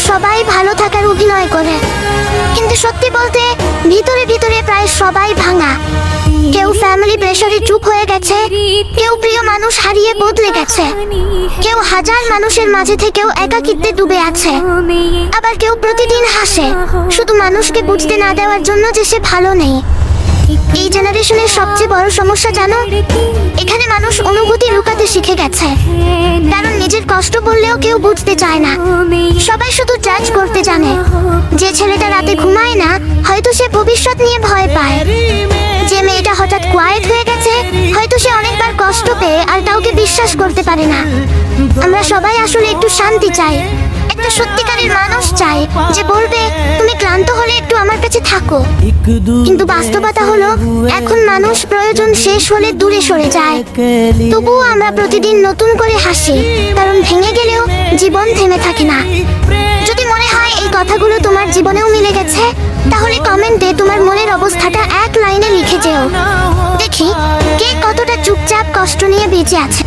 সবাই ভালো থাকার অভিনয় করে, কিন্তু সত্যি বলতে ভিতরে ভিতরে প্রায় সবাই ভাঙা। কেউ ফ্যামিলি প্রেসারে চুপ হয়ে গেছে, কেউ প্রিয় মানুষ হারিয়ে বদলে গেছে, কেউ হাজার মানুষের মাঝে থেকেও একাকিত্বে ডুবে আছে। আবার কেউ প্রতিদিন হাসে শুধু মানুষকে বুঝতে না দেওয়ার জন্য যে সে ভালো নেই। এই জেনারেশনের সবচেয়ে বড় সমস্যা জানো, এখানে মানুষ অনুভূতি লুকাতে শিখে গেছে, কারণ নিজের কষ্ট বললেও কেউ বুঝতে চায় না। সবাই শুধু জাজ করতে জানে। যে ছেলেটা রাতে ঘুমায় না, হয়তো সে ভবিষ্যৎ নিয়ে ভয় পায়। যে মেয়েটা হঠাৎ কোয়াইট হয়ে গেছে, হয়তো সে অনেকবার কষ্ট পেয়ে আর কাউকে বিশ্বাস করতে পারে না। আমরা সবাই আসলে একটু শান্তি চাই, একটা সত্যিকারের মানুষ চাই যে বলবে তুমি ক্লান্ত হলে একটু আমার কাছে থাকো। কিন্তু বাস্তবতা হলো এখন মানুষ প্রয়োজন শেষ হলে দূরে সরে যায়। তবুও আমরা প্রতিদিন নতুন করে হাসি, কারণ ভেঙে গেলেও জীবন থেমে থাকে না। যদি মনে হয় এই কথাগুলো তোমার জীবনেও মিলে গেছে, তাহলে কমেন্টে তোমার মনের অবস্থাটা এক লাইনে লিখে যেও। দেখি কে কতটা চুপচাপ কষ্ট নিয়ে বেঁচে আছে।